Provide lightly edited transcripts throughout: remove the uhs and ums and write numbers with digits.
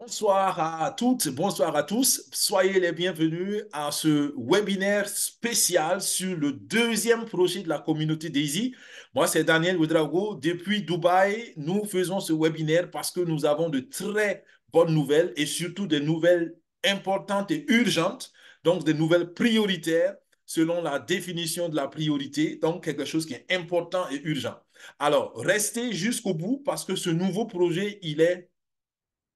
Bonsoir à toutes, bonsoir à tous. Soyez les bienvenus à ce webinaire spécial sur le deuxième projet de la communauté Daisy. Moi, c'est Daniel Ouedraogo. Depuis Dubaï, nous faisons ce webinaire parce que nous avons de très bonnes nouvelles et surtout des nouvelles importantes et urgentes, donc des nouvelles prioritaires selon la définition de la priorité, donc quelque chose qui est important et urgent. Alors, restez jusqu'au bout parce que ce nouveau projet, il est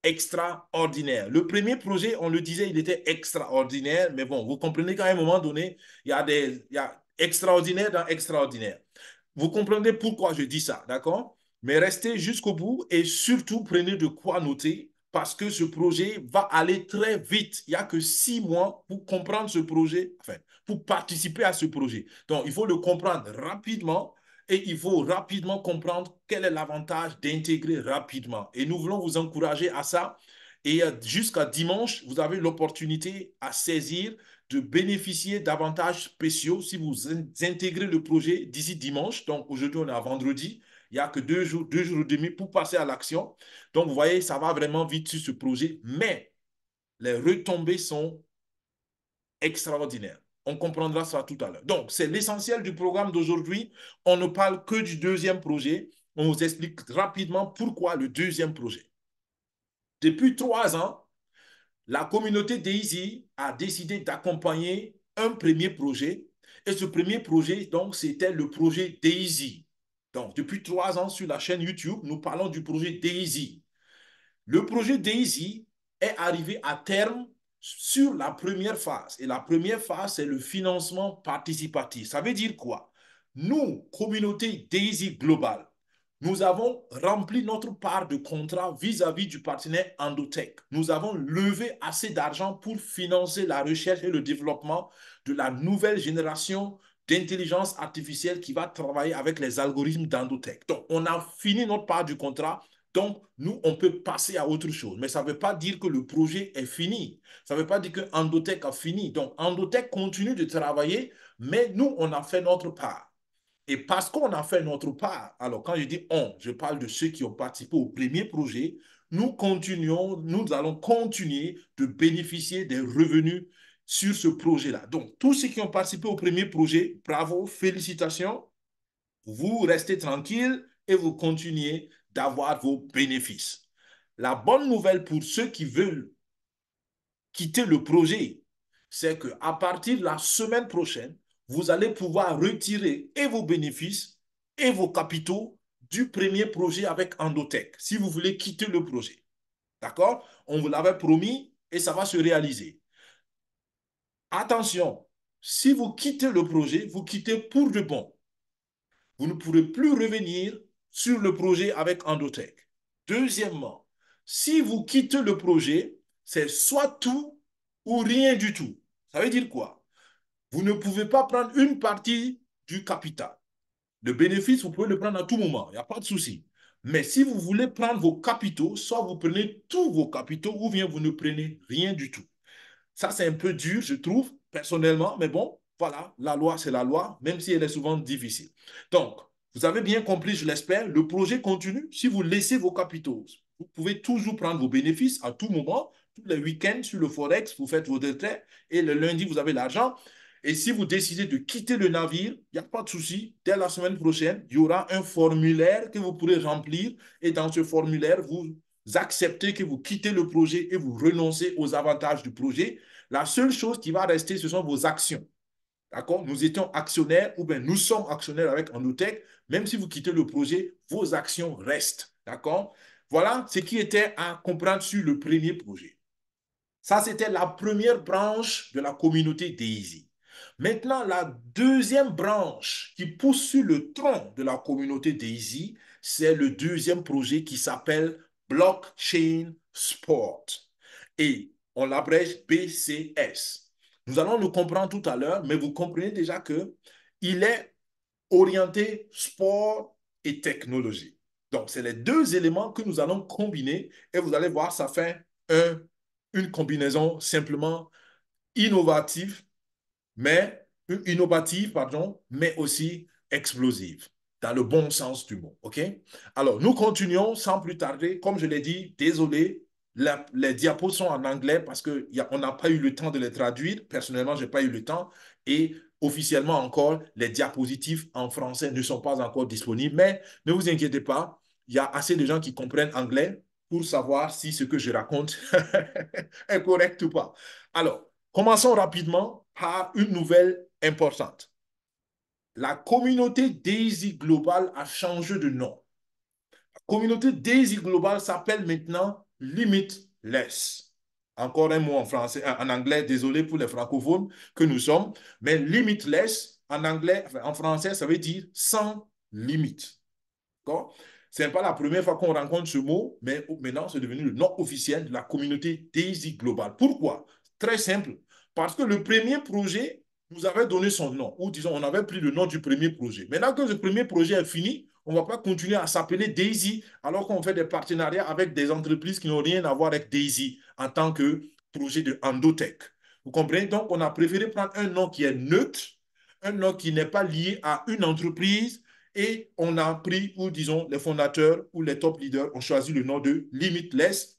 extraordinaire. Le premier projet, on le disait, il était extraordinaire, mais bon, vous comprenez qu'à un moment donné, il y a extraordinaire dans extraordinaire. Vous comprenez pourquoi je dis ça, d'accord? Mais restez jusqu'au bout et surtout prenez de quoi noter parce que ce projet va aller très vite. Il n'y a que 6 mois pour comprendre ce projet, enfin, pour participer à ce projet. Donc, il faut le comprendre rapidement et il faut rapidement comprendre quel est l'avantage d'intégrer rapidement. Et nous voulons vous encourager à ça. Et jusqu'à dimanche, vous avez l'opportunité à saisir de bénéficier d'avantages spéciaux si vous intégrez le projet d'ici dimanche. Donc aujourd'hui, on est à vendredi. Il n'y a que 2 jours et demi pour passer à l'action. Donc vous voyez, ça va vraiment vite sur ce projet. Mais les retombées sont extraordinaires. On comprendra ça tout à l'heure. Donc, c'est l'essentiel du programme d'aujourd'hui. On ne parle que du deuxième projet. On vous explique rapidement pourquoi le deuxième projet. Depuis 3 ans, la communauté Daisy a décidé d'accompagner un premier projet. Et ce premier projet, donc, c'était le projet Daisy. Donc, depuis 3 ans sur la chaîne YouTube, nous parlons du projet Daisy. Le projet Daisy est arrivé à terme sur la première phase. Et la première phase, c'est le financement participatif. Ça veut dire quoi? Nous, communauté Daisy Global, nous avons rempli notre part de contrat vis-à-vis du partenaire Endotech. Nous avons levé assez d'argent pour financer la recherche et le développement de la nouvelle génération d'intelligence artificielle qui va travailler avec les algorithmes d'Endotech. Donc, on a fini notre part du contrat. Donc, nous, on peut passer à autre chose. Mais ça ne veut pas dire que le projet est fini. Ça ne veut pas dire que Endotech a fini. Donc, Endotech continue de travailler, mais nous, on a fait notre part. Et parce qu'on a fait notre part, alors quand je dis on, je parle de ceux qui ont participé au premier projet, nous allons continuer de bénéficier des revenus sur ce projet-là. Donc, tous ceux qui ont participé au premier projet, bravo, félicitations, vous restez tranquille et vous continuez d'avoir vos bénéfices. La bonne nouvelle pour ceux qui veulent quitter le projet, c'est qu'à partir de la semaine prochaine, vous allez pouvoir retirer et vos bénéfices et vos capitaux du premier projet avec Endotech, si vous voulez quitter le projet. D'accord? On vous l'avait promis et ça va se réaliser. Attention, si vous quittez le projet, vous quittez pour de bon. Vous ne pourrez plus revenir sur le projet avec Endotech. Deuxièmement, si vous quittez le projet, c'est soit tout ou rien du tout. Ça veut dire quoi? Vous ne pouvez pas prendre une partie du capital. Le bénéfice, vous pouvez le prendre à tout moment, il n'y a pas de souci. Mais si vous voulez prendre vos capitaux, soit vous prenez tous vos capitaux ou bien vous ne prenez rien du tout. Ça, c'est un peu dur, je trouve, personnellement, mais bon, voilà, la loi, c'est la loi, même si elle est souvent difficile. Donc, vous avez bien compris, je l'espère, le projet continue. Si vous laissez vos capitaux, vous pouvez toujours prendre vos bénéfices à tout moment. Tous les week-ends sur le Forex, vous faites vos retraits et le lundi, vous avez l'argent. Et si vous décidez de quitter le navire, il n'y a pas de souci. Dès la semaine prochaine, il y aura un formulaire que vous pourrez remplir. Et dans ce formulaire, vous acceptez que vous quittez le projet et vous renoncez aux avantages du projet. La seule chose qui va rester, ce sont vos actions. D'accord? Nous étions actionnaires ou bien nous sommes actionnaires avec Endotech. Même si vous quittez le projet, vos actions restent. D'accord? Voilà ce qui était à comprendre sur le premier projet. Ça, c'était la première branche de la communauté Daisy. Maintenant, la deuxième branche qui pousse sur le tronc de la communauté Daisy, c'est le deuxième projet qui s'appelle Blockchain Sport. Et on l'abrège BCS. Nous allons le comprendre tout à l'heure, mais vous comprenez déjà qu'il est orienté sport et technologie. Donc, c'est les deux éléments que nous allons combiner et vous allez voir, ça fait une combinaison simplement innovative, pardon, mais aussi explosive, dans le bon sens du mot. OK? Alors, nous continuons sans plus tarder. Comme je l'ai dit, désolé, les diapos sont en anglais parce qu'on n'a pas eu le temps de les traduire. Personnellement, je n'ai pas eu le temps. Et officiellement encore, les diapositives en français ne sont pas encore disponibles. Mais ne vous inquiétez pas, il y a assez de gens qui comprennent anglais pour savoir si ce que je raconte est correct ou pas. Alors, commençons rapidement par une nouvelle importante. La communauté Daisy Global a changé de nom. La communauté Daisy Global s'appelle maintenant Limitless. Encore un mot en français, en anglais, désolé pour les francophones que nous sommes, mais Limitless en anglais, en français, ça veut dire sans limite. D'accord? Ce n'est pas la première fois qu'on rencontre ce mot, mais maintenant, c'est devenu le nom officiel de la communauté Daisy Global. Pourquoi? Très simple. Parce que le premier projet nous avait donné son nom, ou disons, on avait pris le nom du premier projet. Maintenant que ce premier projet est fini, on ne va pas continuer à s'appeler Daisy alors qu'on fait des partenariats avec des entreprises qui n'ont rien à voir avec Daisy en tant que projet de Endotech. Vous comprenez? Donc, on a préféré prendre un nom qui est neutre, un nom qui n'est pas lié à une entreprise, et on a pris, ou disons, les fondateurs ou les top leaders ont choisi le nom de Limitless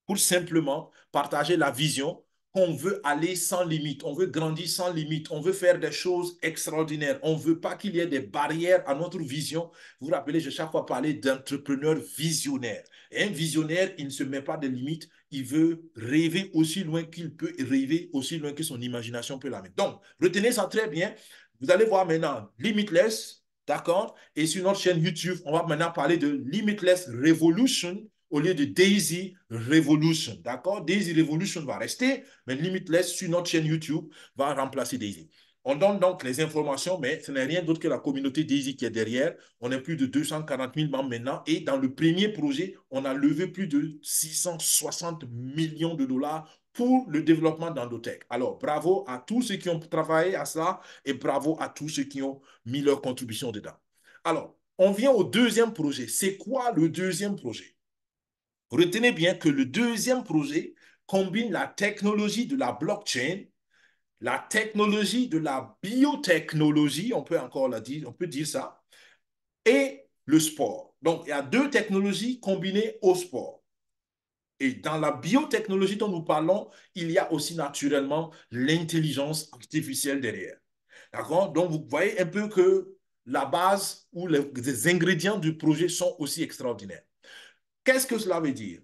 pour simplement partager la vision qu'on veut aller sans limite, on veut grandir sans limite, on veut faire des choses extraordinaires, on ne veut pas qu'il y ait des barrières à notre vision. Vous vous rappelez, j'ai chaque fois parlé d'entrepreneur visionnaire. Et un visionnaire, il ne se met pas de limites, il veut rêver aussi loin qu'il peut et rêver aussi loin que son imagination peut l'amener. Donc, retenez ça très bien. Vous allez voir maintenant Limitless, d'accord? Et sur notre chaîne YouTube, on va maintenant parler de Limitless Revolution au lieu de Daisy Revolution. D'accord? Daisy Revolution va rester, mais Limitless sur notre chaîne YouTube va remplacer Daisy. On donne donc les informations, mais ce n'est rien d'autre que la communauté Daisy qui est derrière. On est plus de 240 000 membres maintenant. Et dans le premier projet, on a levé plus de 660 millions de dollars pour le développement d'Endotech. Alors, bravo à tous ceux qui ont travaillé à ça et bravo à tous ceux qui ont mis leur contribution dedans. Alors, on vient au deuxième projet. C'est quoi le deuxième projet? Retenez bien que le deuxième projet combine la technologie de la blockchain, la technologie de la biotechnologie, on peut encore la dire, on peut dire ça, et le sport. Donc, il y a deux technologies combinées au sport. Et dans la biotechnologie dont nous parlons, il y a aussi naturellement l'intelligence artificielle derrière. D'accord? Donc, vous voyez un peu que la base ou les ingrédients du projet sont aussi extraordinaires. Qu'est-ce que cela veut dire?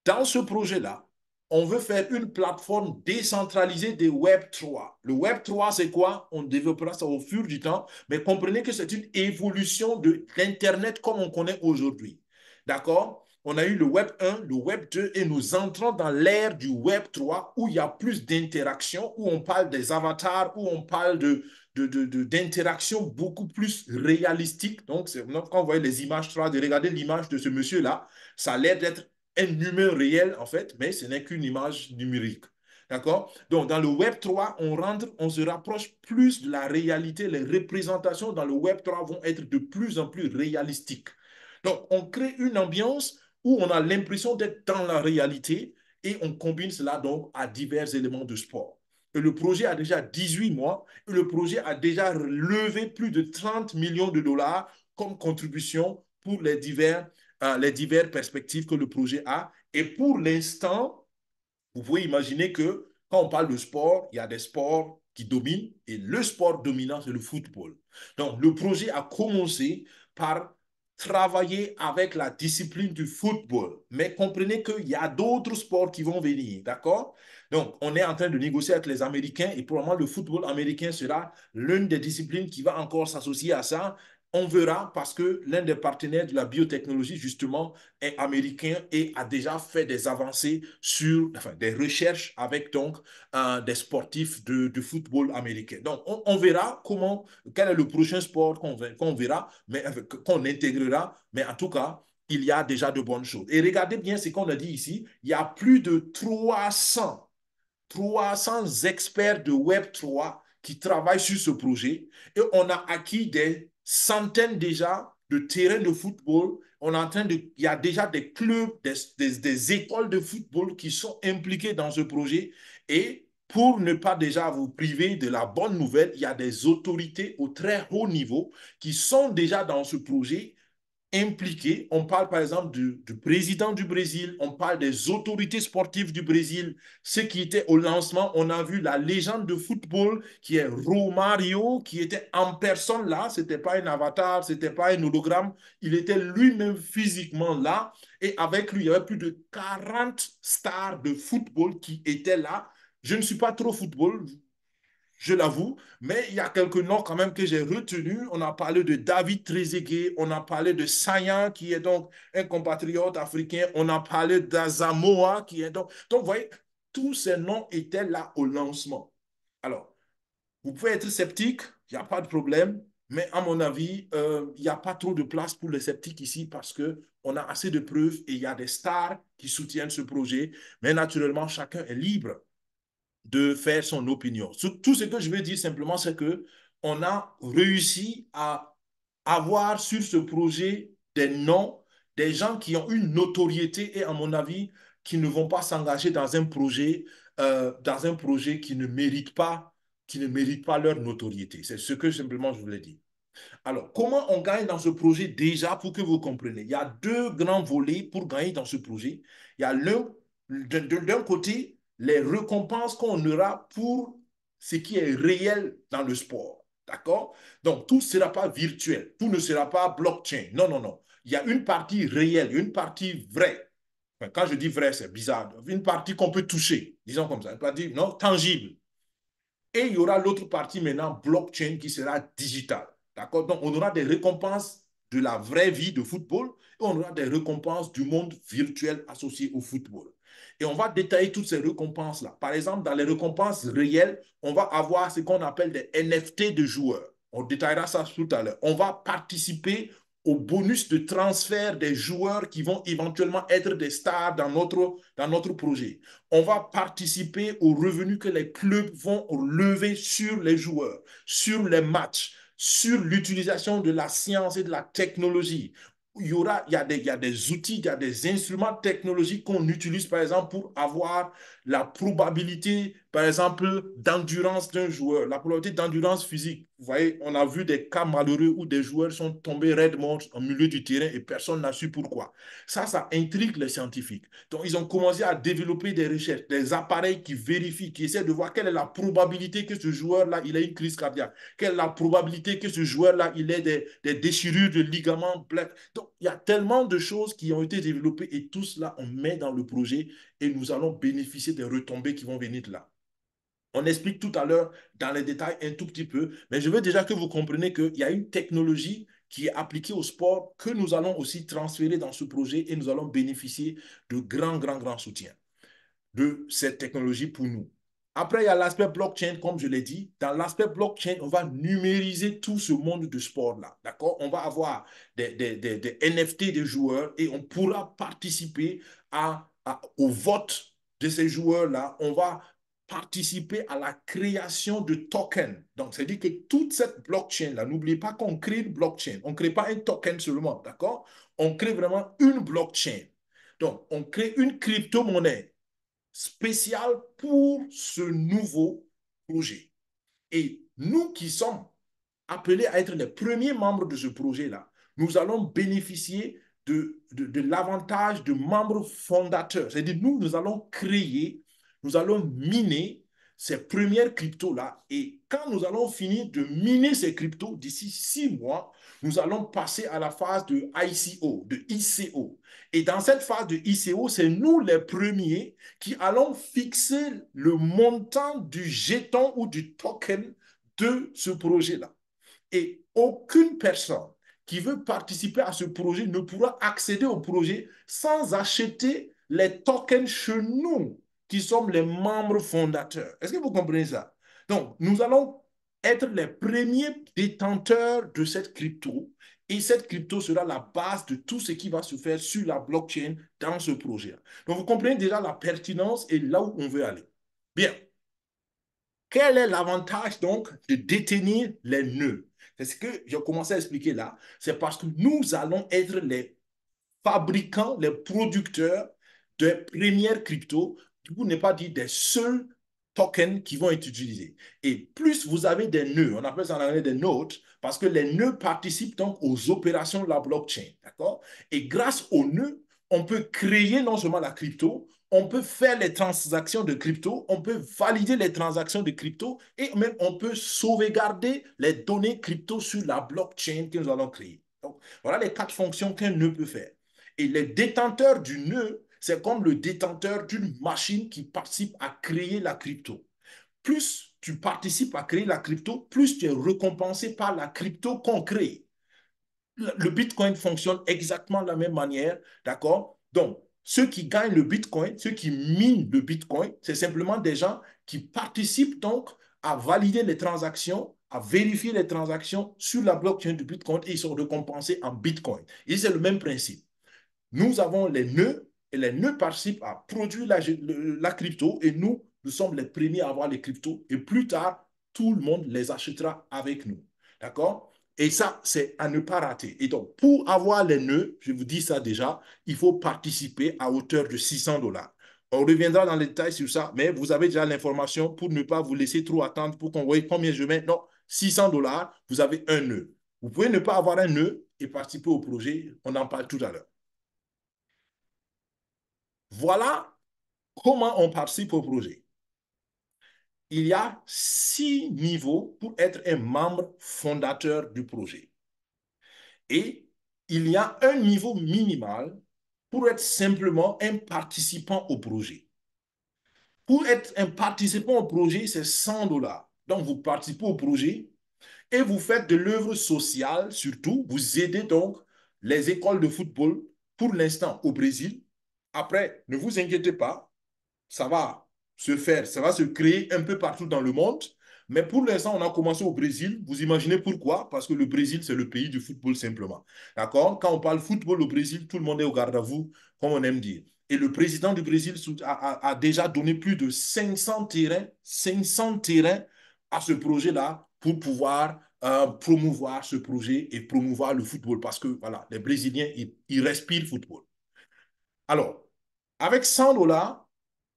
Dans ce projet-là, on veut faire une plateforme décentralisée des Web3. Le Web3, c'est quoi? On développera ça au fur du temps, mais comprenez que c'est une évolution de l'Internet comme on connaît aujourd'hui. D'accord? On a eu le Web 1, le Web 2 et nous entrons dans l'ère du Web 3 où il y a plus d'interaction, où on parle des avatars, où on parle d'interactions beaucoup plus réalistiques. Donc, quand vous voyez les images 3D, regardez l'image de ce monsieur-là, ça a l'air d'être un humain réel, en fait, mais ce n'est qu'une image numérique. D'accord? Donc, dans le Web 3, on rentre, on se rapproche plus de la réalité. Les représentations dans le Web 3 vont être de plus en plus réalistiques. Donc, on crée une ambiance où on a l'impression d'être dans la réalité et on combine cela donc à divers éléments de sport. Et le projet a déjà 18 mois et le projet a déjà levé plus de 30 millions de dollars comme contribution pour les diverses perspectives que le projet a. Et pour l'instant, vous pouvez imaginer que quand on parle de sport, il y a des sports qui dominent et le sport dominant, c'est le football. Donc, le projet a commencé par travailler avec la discipline du football. Mais comprenez qu'il y a d'autres sports qui vont venir, d'accord? Donc, on est en train de négocier avec les Américains et probablement le football américain sera l'une des disciplines qui va encore s'associer à ça. On verra parce que l'un des partenaires de la biotechnologie, justement, est américain et a déjà fait des avancées sur enfin, des recherches avec donc des sportifs de football américain. Donc, on verra quel est le prochain sport qu'on verra, mais qu'on intégrera, mais en tout cas, il y a déjà de bonnes choses. Et regardez bien ce qu'on a dit ici, il y a plus de 300 experts de Web3 qui travaillent sur ce projet et on a acquis des centaines déjà de terrains de football. Il y a déjà des clubs, des écoles de football qui sont impliquées dans ce projet. Et pour ne pas déjà vous priver de la bonne nouvelle, il y a des autorités au très haut niveau qui sont déjà dans ce projet impliqués. On parle par exemple du président du Brésil, on parle des autorités sportives du Brésil. Ceux qui étaient au lancement, on a vu la légende de football qui est Romario, qui était en personne là. Ce n'était pas un avatar, ce n'était pas un hologramme. Il était lui-même physiquement là. Et avec lui, il y avait plus de 40 stars de football qui étaient là. Je ne suis pas trop football, je l'avoue, mais il y a quelques noms quand même que j'ai retenus. On a parlé de David Trezeguet, on a parlé de Sayan, qui est donc un compatriote africain, on a parlé d'Azamoa, qui est donc... Donc, vous voyez, tous ces noms étaient là au lancement. Alors, vous pouvez être sceptique, il n'y a pas de problème, mais à mon avis, il n'y a pas trop de place pour les sceptiques ici parce qu'on a assez de preuves et il y a des stars qui soutiennent ce projet, mais naturellement, chacun est libre de faire son opinion. Tout ce que je veux dire simplement, c'est que on a réussi à avoir sur ce projet des noms, des gens qui ont une notoriété et, à mon avis, qui ne vont pas s'engager dans un projet qui ne mérite pas leur notoriété. C'est ce que simplement je voulais dire. Alors, comment on gagne dans ce projet déjà pour que vous compreniez? Il y a deux grands volets pour gagner dans ce projet. Il y a d'un côté, les récompenses qu'on aura pour ce qui est réel dans le sport. D'accord? Donc, tout ne sera pas virtuel, tout ne sera pas blockchain. Non, non, non. Il y a une partie réelle, une partie vraie. Enfin, quand je dis vrai, c'est bizarre. Une partie qu'on peut toucher, disons comme ça. Une partie non tangible. Et il y aura l'autre partie maintenant, blockchain, qui sera digitale. D'accord? Donc, on aura des récompenses de la vraie vie de football et on aura des récompenses du monde virtuel associé au football. Et on va détailler toutes ces récompenses-là. Par exemple, dans les récompenses réelles, on va avoir ce qu'on appelle des NFT de joueurs. On détaillera ça tout à l'heure. On va participer au bonus de transfert des joueurs qui vont éventuellement être des stars dans notre projet. On va participer aux revenus que les clubs vont lever sur les joueurs, sur les matchs, sur l'utilisation de la science et de la technologie. Il y a des outils, il y a des instruments technologiques qu'on utilise, par exemple, pour avoir la probabilité, par exemple, d'endurance d'un joueur, la probabilité d'endurance physique. Vous voyez, on a vu des cas malheureux où des joueurs sont tombés raides morts au milieu du terrain et personne n'a su pourquoi. Ça intrigue les scientifiques. Donc, ils ont commencé à développer des recherches, des appareils qui vérifient, qui essaient de voir quelle est la probabilité que ce joueur-là, il ait une crise cardiaque, quelle est la probabilité que ce joueur-là, il ait des déchirures de ligaments. Donc, il y a tellement de choses qui ont été développées et tout cela, on met dans le projet et nous allons bénéficier des retombées qui vont venir de là. On explique tout à l'heure dans les détails un tout petit peu, mais je veux déjà que vous compreniez qu'il y a une technologie qui est appliquée au sport que nous allons aussi transférer dans ce projet et nous allons bénéficier de grands soutiens de cette technologie pour nous. Après, il y a l'aspect blockchain, comme je l'ai dit. Dans l'aspect blockchain, on va numériser tout ce monde de sport-là. D'accord? On va avoir des NFT des joueurs et on pourra participer au vote de ces joueurs-là. On va participer à la création de tokens. Donc, c'est-à-dire que toute cette blockchain-là, n'oubliez pas qu'on crée une blockchain. On ne crée pas un token seulement, d'accord? On crée vraiment une blockchain. Donc, on crée une crypto-monnaie spéciale pour ce nouveau projet. Et nous qui sommes appelés à être les premiers membres de ce projet-là, nous allons bénéficier de l'avantage de membres fondateurs. C'est-à-dire, nous allons créer, nous allons miner ces premières cryptos-là. Et quand nous allons finir de miner ces cryptos d'ici 6 mois, nous allons passer à la phase de ICO, de ICO. Et dans cette phase de ICO, c'est nous les premiers qui allons fixer le montant du jeton ou du token de ce projet-là. Et aucune personne qui veut participer à ce projet ne pourra accéder au projet sans acheter les tokens chez nous, qui sommes les membres fondateurs. Est-ce que vous comprenez ça? Donc, nous allons être les premiers détenteurs de cette crypto et cette crypto sera la base de tout ce qui va se faire sur la blockchain dans ce projet. Donc, vous comprenez déjà la pertinence et là où on veut aller. Bien. Quel est l'avantage donc de détenir les nœuds? C'est ce que j'ai commencé à expliquer là. C'est parce que nous allons être les fabricants, les producteurs de premières cryptos, pour ne pas dire des seuls tokens qui vont être utilisés. Et plus vous avez des nœuds, on appelle ça en anglais des nodes, parce que les nœuds participent donc aux opérations de la blockchain. D'accord? Et grâce aux nœuds, on peut créer non seulement la crypto, on peut faire les transactions de crypto, on peut valider les transactions de crypto et même on peut sauvegarder les données crypto sur la blockchain que nous allons créer. Donc, voilà les quatre fonctions qu'un nœud peut faire. Et les détenteurs du nœud, c'est comme le détenteur d'une machine qui participe à créer la crypto. Plus tu participes à créer la crypto, plus tu es récompensé par la crypto qu'on crée. Le Bitcoin fonctionne exactement de la même manière, d'accord? Donc, ceux qui gagnent le Bitcoin, ceux qui minent le Bitcoin, c'est simplement des gens qui participent donc à valider les transactions, à vérifier les transactions sur la blockchain du Bitcoin et ils sont récompensés en Bitcoin. Et c'est le même principe. Nous avons les nœuds et les nœuds participent à produire la crypto et nous sommes les premiers à avoir les cryptos et plus tard, tout le monde les achètera avec nous. D'accord? Et ça, c'est à ne pas rater. Et donc, pour avoir les nœuds, je vous dis ça déjà, il faut participer à hauteur de 600 dollars. On reviendra dans les détails sur ça, mais vous avez déjà l'information pour ne pas vous laisser trop attendre pour qu'on voie combien je mets. Non, 600 dollars, vous avez un nœud. Vous pouvez ne pas avoir un nœud et participer au projet. On en parle tout à l'heure. Voilà comment on participe au projet. Il y a 6 niveaux pour être un membre fondateur du projet. Et il y a un niveau minimal pour être simplement un participant au projet. Pour être un participant au projet, c'est 100 dollars. Donc, vous participez au projet et vous faites de l'œuvre sociale, surtout. Vous aidez donc les écoles de football pour l'instant au Brésil. Après, ne vous inquiétez pas, ça va se faire, ça va se créer un peu partout dans le monde. Mais pour l'instant, on a commencé au Brésil. Vous imaginez pourquoi? Parce que le Brésil, c'est le pays du football simplement. D'accord? Quand on parle football au Brésil, tout le monde est au garde à vous, comme on aime dire. Et le président du Brésil a déjà donné plus de 500 terrains à ce projet-là pour pouvoir promouvoir ce projet et promouvoir le football. Parce que voilà, les Brésiliens, ils respirent football. Alors, avec 100 dollars,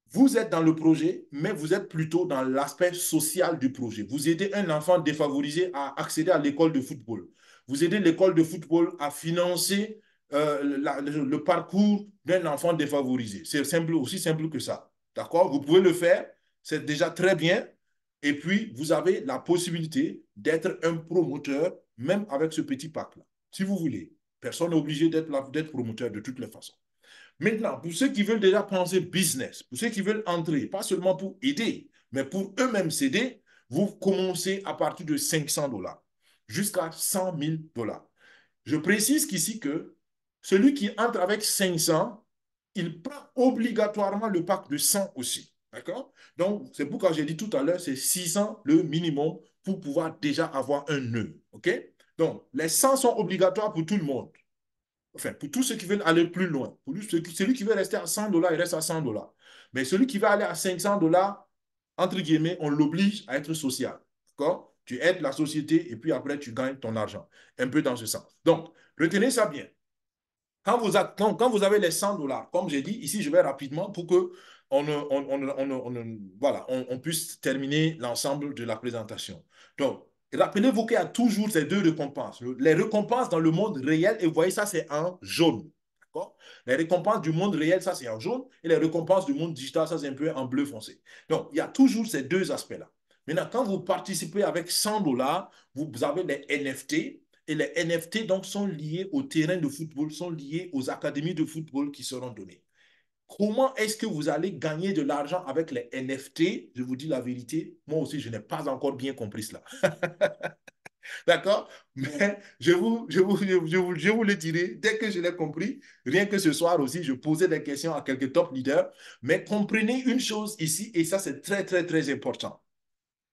vous êtes dans le projet, mais vous êtes plutôt dans l'aspect social du projet. Vous aidez un enfant défavorisé à accéder à l'école de football. Vous aidez l'école de football à financer le parcours d'un enfant défavorisé. C'est simple, aussi simple que ça. D'accord? Vous pouvez le faire, c'est déjà très bien. Et puis, vous avez la possibilité d'être un promoteur, même avec ce petit pack-là. Si vous voulez. Personne n'est obligé d'être promoteur de toutes les façons. Maintenant, pour ceux qui veulent déjà penser business, pour ceux qui veulent entrer, pas seulement pour aider, mais pour eux-mêmes s'aider, vous commencez à partir de 500 dollars jusqu'à 100 000 dollars. Je précise qu'ici que celui qui entre avec 500, il prend obligatoirement le pack de 100 aussi. D'accord? Donc, c'est pourquoi j'ai dit tout à l'heure, c'est 600 le minimum pour pouvoir déjà avoir un nœud. OK? Donc, les 100 sont obligatoires pour tout le monde. Enfin, pour tous ceux qui veulent aller plus loin. Pour celui qui veut rester à 100 dollars, il reste à 100 dollars. Mais celui qui va aller à 500 dollars, entre guillemets, on l'oblige à être social. D'accord? Tu aides la société et puis après, tu gagnes ton argent. Un peu dans ce sens. Donc, retenez ça bien. Quand vous avez les 100 dollars, comme j'ai dit, ici, je vais rapidement pour que voilà, on puisse terminer l'ensemble de la présentation. Donc, rappelez-vous qu'il y a toujours ces deux récompenses. Les récompenses dans le monde réel, et vous voyez ça, c'est en jaune. D'accord? Les récompenses du monde réel, ça, c'est en jaune. Et les récompenses du monde digital, ça, c'est un peu en bleu foncé. Donc, il y a toujours ces deux aspects-là. Maintenant, quand vous participez avec 100 dollars, vous avez les NFT. Et les NFT donc, sont liés au terrain de football, sont liés aux académies de football qui seront données. Comment est-ce que vous allez gagner de l'argent avec les NFT? Je vous dis la vérité, moi aussi, je n'ai pas encore bien compris cela. D'accord? Mais je vous le dirai dès que je l'ai compris. Rien que ce soir aussi, je posais des questions à quelques top leaders. Mais comprenez une chose ici, et ça, c'est très, très, très important.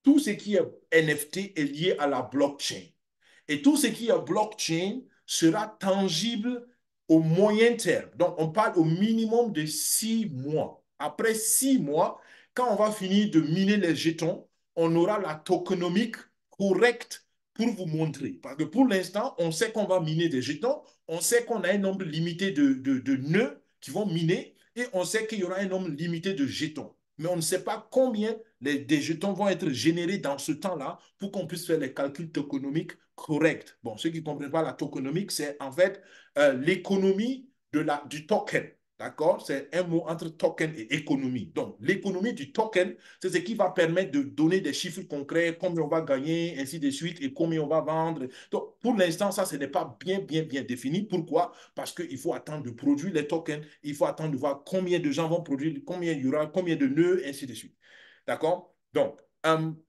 Tout ce qui est NFT est lié à la blockchain. Et tout ce qui est blockchain sera tangible au moyen terme. Donc, on parle au minimum de 6 mois. Après 6 mois, quand on va finir de miner les jetons, on aura la tokenomique correcte pour vous montrer. Parce que pour l'instant, on sait qu'on va miner des jetons, on sait qu'on a un nombre limité de nœuds qui vont miner et on sait qu'il y aura un nombre limité de jetons. mais on ne sait pas combien des jetons vont être générés dans ce temps-là pour qu'on puisse faire les calculs tokenomiques corrects. Bon, ceux qui ne comprennent pas la tokenomique, c'est en fait l'économie du token. D'accord? C'est un mot entre token et économie. Donc, l'économie du token, c'est ce qui va permettre de donner des chiffres concrets, combien on va gagner, ainsi de suite, et combien on va vendre. Donc, pour l'instant, ça, ce n'est pas bien défini. Pourquoi? Parce qu'il faut attendre de produire les tokens, il faut attendre de voir combien de gens vont produire, combien il y aura, combien de nœuds, ainsi de suite. D'accord? Donc,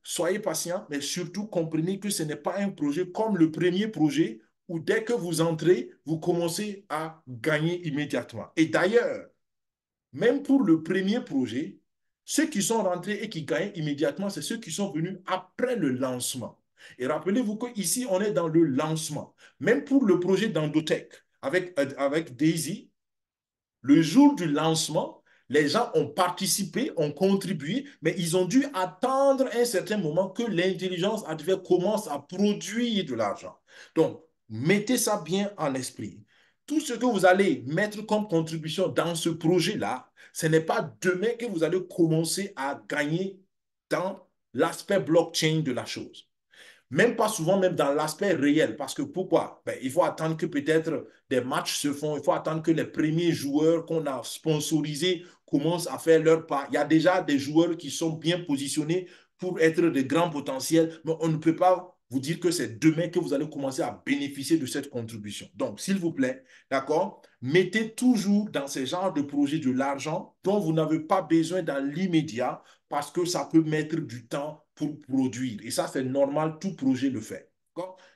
soyez patient, mais surtout comprenez que ce n'est pas un projet comme le premier projet où dès que vous entrez, vous commencez à gagner immédiatement. Et d'ailleurs, même pour le premier projet, ceux qui sont rentrés et qui gagnent immédiatement, c'est ceux qui sont venus après le lancement. Et rappelez-vous qu'ici, on est dans le lancement. Même pour le projet d'Endotech avec Daisy, le jour du lancement, les gens ont participé, ont contribué, mais ils ont dû attendre un certain moment que l'intelligence artificielle commence à produire de l'argent. Donc, mettez ça bien en esprit. Tout ce que vous allez mettre comme contribution dans ce projet-là, ce n'est pas demain que vous allez commencer à gagner dans l'aspect blockchain de la chose. Même pas souvent, même dans l'aspect réel. Parce que pourquoi? Ben, il faut attendre que peut-être des matchs se font. Il faut attendre que les premiers joueurs qu'on a sponsorisés commencent à faire leur part. Il y a déjà des joueurs qui sont bien positionnés pour être de grands potentiels, mais on ne peut pas vous dire que c'est demain que vous allez commencer à bénéficier de cette contribution. Donc, s'il vous plaît, d'accord, mettez toujours dans ces genres de projets de l'argent dont vous n'avez pas besoin dans l'immédiat parce que ça peut mettre du temps pour produire. Et ça, c'est normal, tout projet le fait.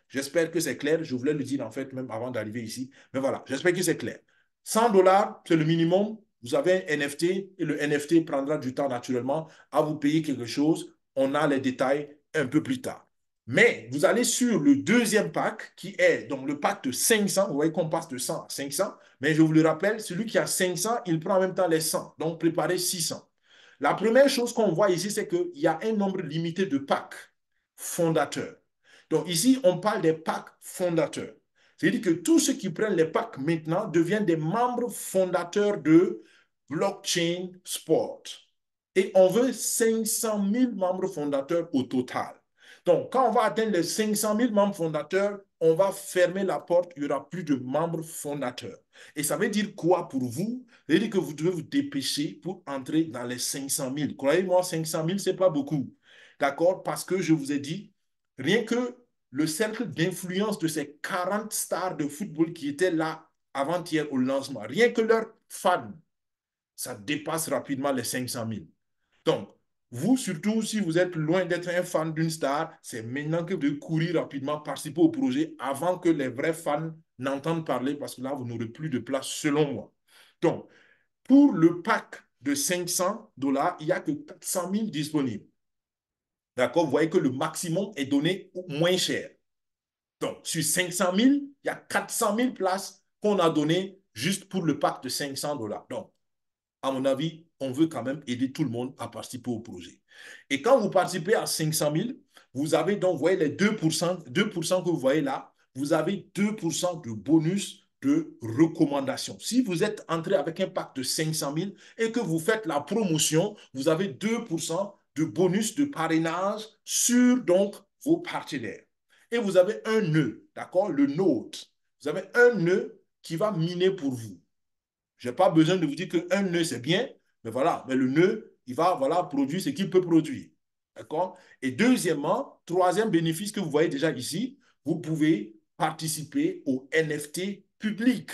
J'espère que c'est clair. Je voulais le dire en fait même avant d'arriver ici. Mais voilà, j'espère que c'est clair. 100 dollars, c'est le minimum. Vous avez un NFT et le NFT prendra du temps naturellement à vous payer quelque chose. On a les détails un peu plus tard. Mais vous allez sur le deuxième pack qui est donc le pack de 500. Vous voyez qu'on passe de 100 à 500. Mais je vous le rappelle, celui qui a 500, il prend en même temps les 100. Donc préparez 600. La première chose qu'on voit ici, c'est qu'il y a un nombre limité de packs fondateurs. Donc ici, on parle des packs fondateurs. C'est-à-dire que tous ceux qui prennent les packs maintenant deviennent des membres fondateurs de Blockchain Sport. Et on veut 500 000 membres fondateurs au total. Donc, quand on va atteindre les 500 000 membres fondateurs, on va fermer la porte, il n'y aura plus de membres fondateurs. Et ça veut dire quoi pour vous? Ça veut dire que vous devez vous dépêcher pour entrer dans les 500 000. Croyez-moi, 500 000, ce n'est pas beaucoup. D'accord? Parce que je vous ai dit, rien que le cercle d'influence de ces 40 stars de football qui étaient là avant-hier au lancement, rien que leurs fans, ça dépasse rapidement les 500 000. Donc, vous, surtout si vous êtes loin d'être un fan d'une star, c'est maintenant que vous devez courir rapidement, participer au projet avant que les vrais fans n'entendent parler, parce que là, vous n'aurez plus de place selon moi. Donc, pour le pack de 500 dollars, il n'y a que 400 000 disponibles. D'accord? Vous voyez que le maximum est donné moins cher. Donc, sur 500 000, il y a 400 000 places qu'on a données juste pour le pack de 500 dollars. Donc, à mon avis, on veut quand même aider tout le monde à participer au projet. Et quand vous participez à 500 000, vous avez donc, vous voyez les 2% que vous voyez là, vous avez 2% de bonus de recommandation. Si vous êtes entré avec un pack de 500 000 et que vous faites la promotion, vous avez 2% de bonus de parrainage sur donc vos partenaires. Et vous avez un nœud, d'accord, le node. Vous avez un nœud qui va miner pour vous. Je n'ai pas besoin de vous dire qu'un nœud, c'est bien, mais voilà, mais le nœud, il va voilà, produire ce qu'il peut produire. D'accord? Et deuxièmement, troisième bénéfice que vous voyez déjà ici, vous pouvez participer aux NFT publics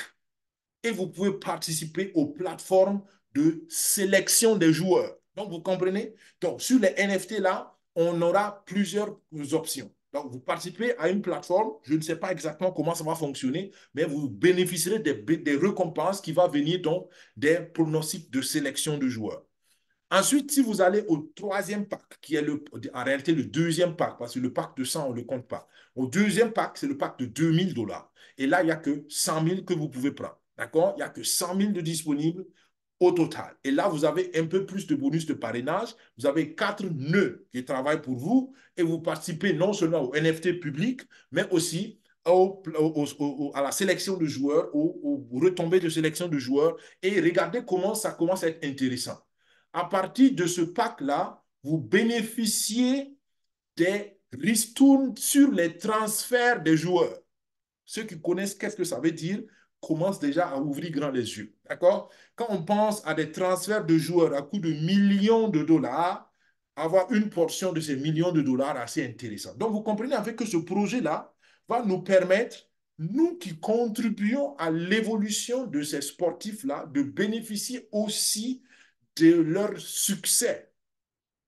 et vous pouvez participer aux plateformes de sélection des joueurs. Donc, vous comprenez? Donc, sur les NFT là, on aura plusieurs options. Donc, vous participez à une plateforme, je ne sais pas exactement comment ça va fonctionner, mais vous bénéficierez des récompenses qui vont venir donc des pronostics de sélection de joueurs. Ensuite, si vous allez au troisième pack, qui est en réalité le deuxième pack, parce que le pack de 100, on ne le compte pas. Au deuxième pack, c'est le pack de 2000 dollars. Et là, il n'y a que 100 000 que vous pouvez prendre. D'accord? Il n'y a que 100 000 de disponibles au total. Et là, vous avez un peu plus de bonus de parrainage. Vous avez 4 nœuds qui travaillent pour vous et vous participez non seulement au NFT public, mais aussi à la sélection de joueurs, aux retombées de sélection de joueurs. Et regardez comment ça commence à être intéressant. à partir de ce pack-là, vous bénéficiez des ristournes sur les transferts des joueurs. Ceux qui connaissent qu'est-ce que ça veut dire commencent déjà à ouvrir grand les yeux. D'accord? Quand on pense à des transferts de joueurs à coût de millions de dollars, avoir une portion de ces millions de dollars assez intéressant. Donc, vous comprenez en fait que ce projet-là va nous permettre, nous qui contribuons à l'évolution de ces sportifs-là, de bénéficier aussi de leur succès,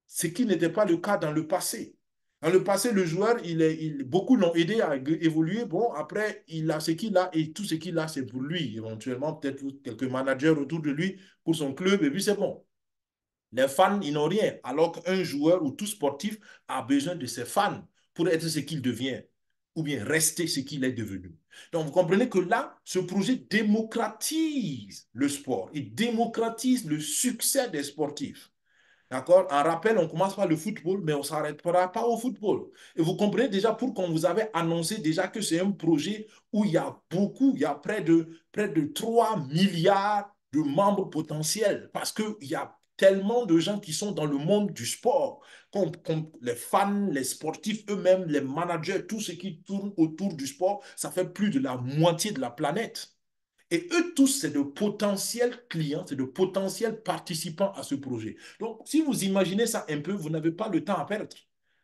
ce qui n'était pas le cas dans le passé. Dans le passé, le joueur, beaucoup l'ont aidé à évoluer. Bon, après, il a ce qu'il a et tout ce qu'il a, c'est pour lui. Éventuellement, peut-être quelques managers autour de lui pour son club et puis c'est bon. Les fans, ils n'ont rien. Alors qu'un joueur ou tout sportif a besoin de ses fans pour être ce qu'il devient ou bien rester ce qu'il est devenu. Donc, vous comprenez que là, ce projet démocratise le sport. Il démocratise le succès des sportifs. D'accord? En rappel, on commence par le football, mais on ne s'arrêtera pas au football. Et vous comprenez déjà pourquoi on vous avait annoncé déjà que c'est un projet où il y a beaucoup, il y a près de 3 milliards de membres potentiels parce qu'il y a tellement de gens qui sont dans le monde du sport, comme les fans, les sportifs eux-mêmes, les managers, tout ce qui tourne autour du sport, ça fait plus de la moitié de la planète. Et eux tous, c'est de potentiels clients, c'est de potentiels participants à ce projet. Donc, si vous imaginez ça un peu, vous n'avez pas le temps à perdre.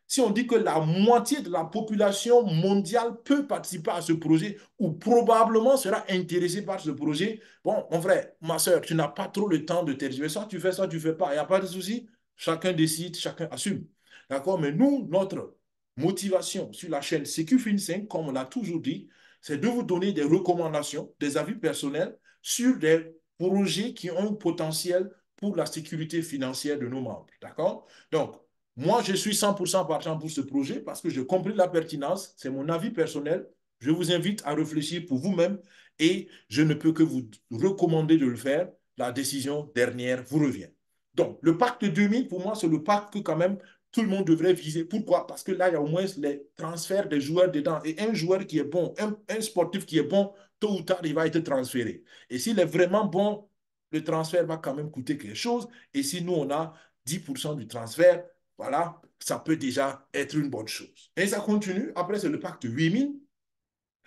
Si on dit que la moitié de la population mondiale peut participer à ce projet ou probablement sera intéressée par ce projet, bon, mon frère, ma soeur, tu n'as pas trop le temps de tergiverser. Soit tu fais pas. Il n'y a pas de souci. Chacun décide, chacun assume. D'accord? Mais nous, notre motivation sur la chaîne CQFin5, comme on l'a toujours dit, c'est de vous donner des recommandations, des avis personnels sur des projets qui ont un potentiel pour la sécurité financière de nos membres. D'accord? Donc, moi, je suis 100% partant pour ce projet parce que j'ai compris la pertinence. C'est mon avis personnel. Je vous invite à réfléchir pour vous-même et je ne peux que vous recommander de le faire. La décision dernière vous revient. Donc, le pacte 2000, pour moi, c'est le pacte que quand même tout le monde devrait viser. Pourquoi? Parce que là, il y a au moins les transferts des joueurs dedans. Et un joueur qui est bon, un sportif qui est bon, tôt ou tard, il va être transféré. Et s'il est vraiment bon, le transfert va quand même coûter quelque chose. Et si nous, on a 10% du transfert, voilà, ça peut déjà être une bonne chose. Et ça continue. Après, c'est le pacte 8000.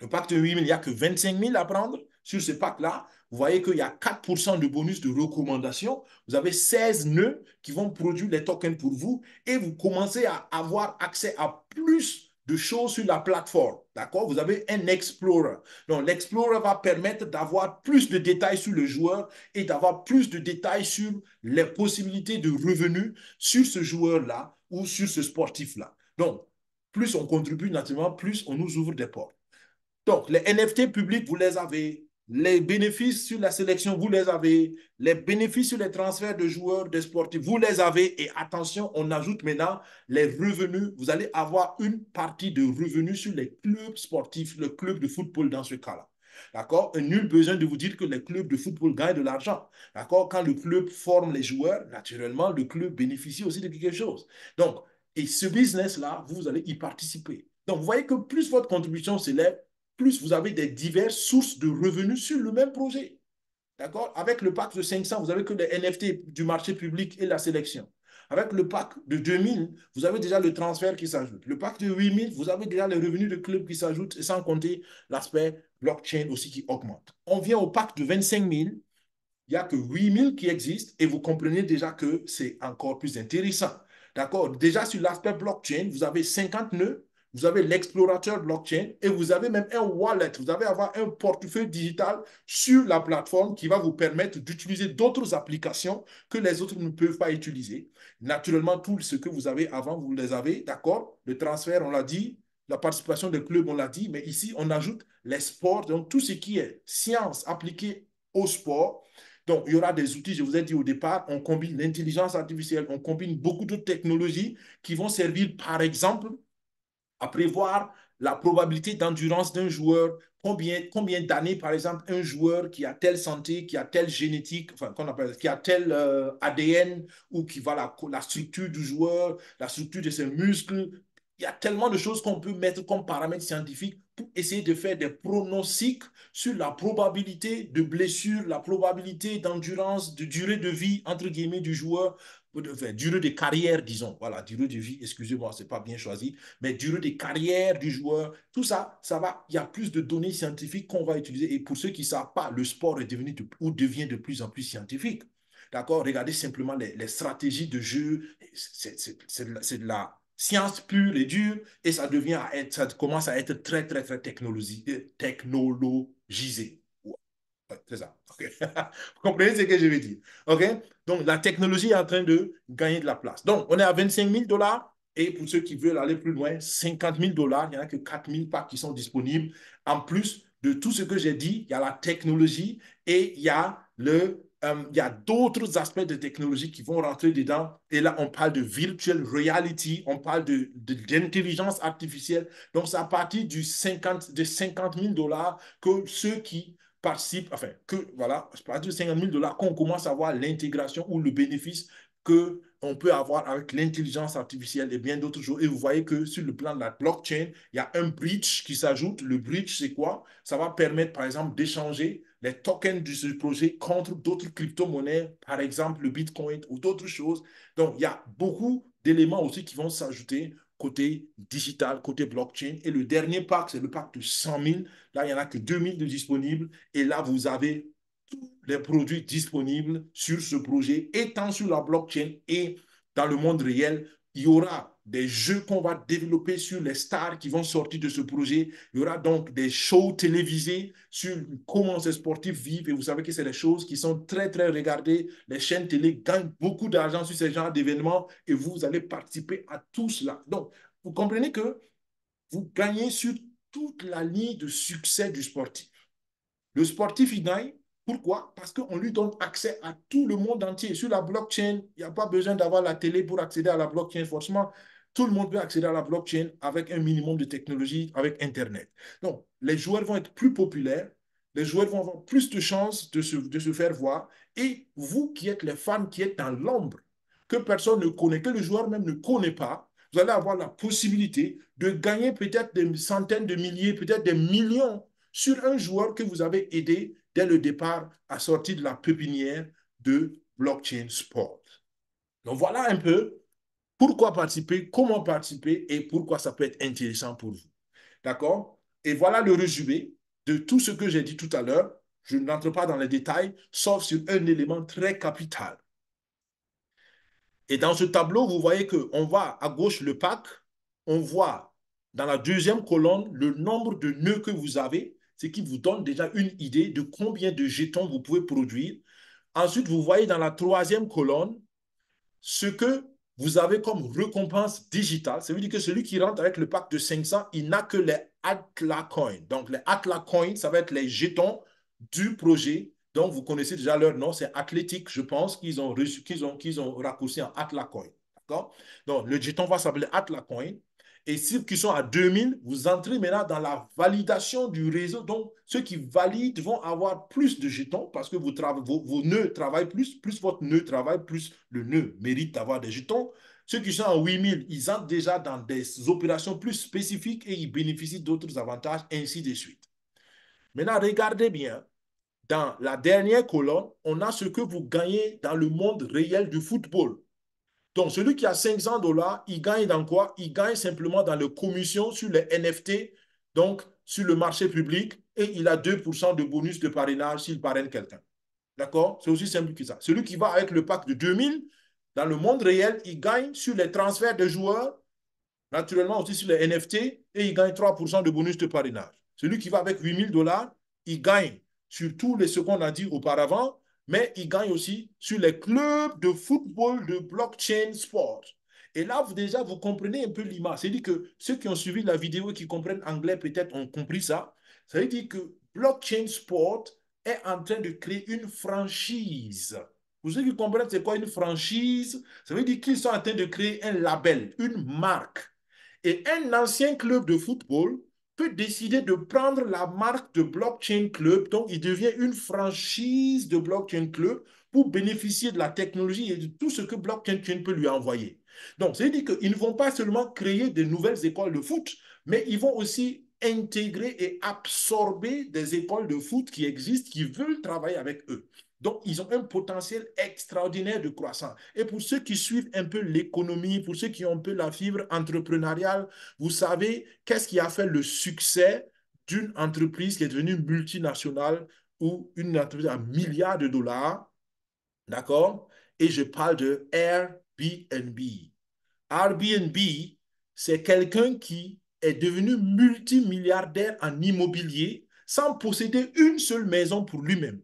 Le pacte 8000, il n'y a que 25 000 à prendre sur ce pacte-là. Vous voyez qu'il y a 4% de bonus de recommandation. Vous avez 16 nœuds qui vont produire les tokens pour vous et vous commencez à avoir accès à plus de choses sur la plateforme. D'accord? Vous avez un Explorer. Donc, l'Explorer va permettre d'avoir plus de détails sur le joueur et d'avoir plus de détails sur les possibilités de revenus sur ce joueur-là ou sur ce sportif-là. Donc, plus on contribue naturellement, plus on nous ouvre des portes. Donc, les NFT publics, vous les avez. Les bénéfices sur la sélection, vous les avez. Les bénéfices sur les transferts de joueurs, de sportifs, vous les avez. Et attention, on ajoute maintenant les revenus. Vous allez avoir une partie de revenus sur les clubs sportifs, le club de football dans ce cas-là. D'accord? Nul besoin de vous dire que les clubs de football gagnent de l'argent. D'accord? Quand le club forme les joueurs, naturellement, le club bénéficie aussi de quelque chose. Donc, et ce business-là, vous allez y participer. Donc, vous voyez que plus votre contribution s'élève, plus vous avez des diverses sources de revenus sur le même projet. D'accord? Avec le pack de 500, vous avez que les NFT du marché public et la sélection. Avec le pack de 2000, vous avez déjà le transfert qui s'ajoute. Le pack de 8000, vous avez déjà les revenus de club qui s'ajoutent, et sans compter l'aspect blockchain aussi qui augmente. On vient au pack de 25 000, il n'y a que 8000 qui existent et vous comprenez déjà que c'est encore plus intéressant. D'accord? Déjà sur l'aspect blockchain, vous avez 50 nœuds, vous avez l'explorateur blockchain et vous avez même un wallet. Vous allez avoir un portefeuille digital sur la plateforme qui va vous permettre d'utiliser d'autres applications que les autres ne peuvent pas utiliser. Naturellement, tout ce que vous avez avant, vous les avez. D'accord? Le transfert, on l'a dit. La participation des clubs, on l'a dit. Mais ici, on ajoute les sports, donc tout ce qui est science appliquée au sport. Donc, il y aura des outils, je vous ai dit au départ, on combine l'intelligence artificielle, on combine beaucoup de technologies qui vont servir, par exemple, à prévoir la probabilité d'endurance d'un joueur, combien d'années, par exemple, un joueur qui a telle santé, qui a telle génétique, enfin, qu'on appelle, qui a tel ADN, ou qui va la structure du joueur, la structure de ses muscles, Il y a tellement de choses qu'on peut mettre comme paramètres scientifiques pour essayer de faire des pronostics sur la probabilité de blessure, la probabilité d'endurance, de durée de vie, entre guillemets, du joueur, enfin, durée de carrière, disons. Voilà, durée de vie, excusez-moi, c'est pas bien choisi, mais durée de carrière du joueur. Tout ça, ça va. Il y a plus de données scientifiques qu'on va utiliser. Et pour ceux qui ne savent pas, le sport est devenu ou devient de plus en plus scientifique. D'accord? Regardez simplement les stratégies de jeu. C'est de la science pure et dure et ça devient à être, ça commence à être très, très, très technologisé. Ouais, c'est ça. Okay. Vous comprenez ce que je veux dire? OK? Donc, la technologie est en train de gagner de la place. Donc, on est à 25 000 $ et pour ceux qui veulent aller plus loin, 50 000 $. Il n'y en a que 4 000 packs qui sont disponibles. En plus de tout ce que j'ai dit, il y a la technologie et il y a d'autres aspects de technologie qui vont rentrer dedans. Et là, on parle de virtual reality, on parle d'intelligence artificielle. Donc, c'est à partir de 50 000 $ que ceux qui participent, enfin, que, voilà, à partir de 50 000 $ qu'on commence à voir l'intégration ou le bénéfice que on peut avoir avec l'intelligence artificielle et bien d'autres choses. Et vous voyez que sur le plan de la blockchain, il y a un bridge qui s'ajoute. Le bridge, c'est quoi? Ça va permettre, par exemple, d'échanger les tokens de ce projet contre d'autres crypto-monnaies, par exemple le Bitcoin ou d'autres choses. Donc, il y a beaucoup d'éléments aussi qui vont s'ajouter côté digital, côté blockchain. Et le dernier pack, c'est le pack de 100 000. Là, il n'y en a que 2 000 de disponibles. Et là, vous avez tous les produits disponibles sur ce projet, étant sur la blockchain et dans le monde réel. Il y aura des jeux qu'on va développer sur les stars qui vont sortir de ce projet. Il y aura donc des shows télévisés sur comment ces sportifs vivent. Et vous savez que c'est des choses qui sont très, très regardées. Les chaînes télé gagnent beaucoup d'argent sur ces genres d'événements et vous allez participer à tout cela. Donc, vous comprenez que vous gagnez sur toute la ligne de succès du sportif. Le sportif, il gagne. Pourquoi? Parce qu'on lui donne accès à tout le monde entier. Sur la blockchain, il n'y a pas besoin d'avoir la télé pour accéder à la blockchain. Forcément, tout le monde peut accéder à la blockchain avec un minimum de technologie, avec Internet. Donc, les joueurs vont être plus populaires, les joueurs vont avoir plus de chances de se faire voir. Et vous qui êtes les fans qui êtes dans l'ombre, que personne ne connaît, que le joueur même ne connaît pas, vous allez avoir la possibilité de gagner peut-être des centaines de milliers, peut-être des millions sur un joueur que vous avez aidé dès le départ à sortir de la pépinière de blockchain sport. Donc voilà un peu pourquoi participer, comment participer et pourquoi ça peut être intéressant pour vous. D'accord? Et voilà le résumé de tout ce que j'ai dit tout à l'heure. Je n'entre pas dans les détails, sauf sur un élément très capital. Et dans ce tableau, vous voyez qu'on voit à gauche le pack, on voit dans la deuxième colonne le nombre de nœuds que vous avez, ce qui vous donne déjà une idée de combien de jetons vous pouvez produire. Ensuite, vous voyez dans la troisième colonne ce que vous avez comme récompense digitale. Ça veut dire que celui qui rentre avec le pack de 500, il n'a que les Atla Coins. Donc, les Atla Coins, ça va être les jetons du projet. Donc, vous connaissez déjà leur nom, c'est Athletic, je pense, qu'ils ont raccourci en Atla Coin. D'accord? Donc, le jeton va s'appeler Atla Coin. Et ceux qui sont à 2000, vous entrez maintenant dans la validation du réseau. Donc, ceux qui valident vont avoir plus de jetons parce que vos nœuds travaillent plus votre nœud travaille, plus le nœud mérite d'avoir des jetons. Ceux qui sont à 8000, ils entrent déjà dans des opérations plus spécifiques et ils bénéficient d'autres avantages, ainsi de suite. Maintenant, regardez bien. Dans la dernière colonne, on a ce que vous gagnez dans le monde réel du football. Donc, celui qui a 500 $, il gagne dans quoi? Il gagne simplement dans les commissions sur les NFT, donc sur le marché public, et il a 2% de bonus de parrainage s'il parraine quelqu'un. D'accord? C'est aussi simple que ça. Celui qui va avec le pack de 2000, dans le monde réel, il gagne sur les transferts de joueurs, naturellement aussi sur les NFT, et il gagne 3% de bonus de parrainage. Celui qui va avec 8000 $, il gagne sur tous les ce qu'on a dit auparavant, mais il gagne aussi sur les clubs de football de blockchain sport. Et là, déjà, vous comprenez un peu l'image. C'est-à-dire que ceux qui ont suivi la vidéo et qui comprennent anglais peut-être ont compris ça. Ça veut dire que blockchain sport est en train de créer une franchise. Pour ceux qui comprennent c'est quoi une franchise, ça veut dire qu'ils sont en train de créer un label, une marque. Et un ancien club de football peut décider de prendre la marque de Blockchain Club, donc il devient une franchise de Blockchain Club pour bénéficier de la technologie et de tout ce que Blockchain Club peut lui envoyer. Donc, c'est-à-dire qu'ils ne vont pas seulement créer de nouvelles écoles de foot, mais ils vont aussi intégrer et absorber des écoles de foot qui existent, qui veulent travailler avec eux. Donc, ils ont un potentiel extraordinaire de croissance. Et pour ceux qui suivent un peu l'économie, pour ceux qui ont un peu la fibre entrepreneuriale, vous savez qu'est-ce qui a fait le succès d'une entreprise qui est devenue multinationale ou une entreprise à milliards de dollars, d'accord? Et je parle de Airbnb. Airbnb, c'est quelqu'un qui est devenu multimilliardaire en immobilier sans posséder une seule maison pour lui-même.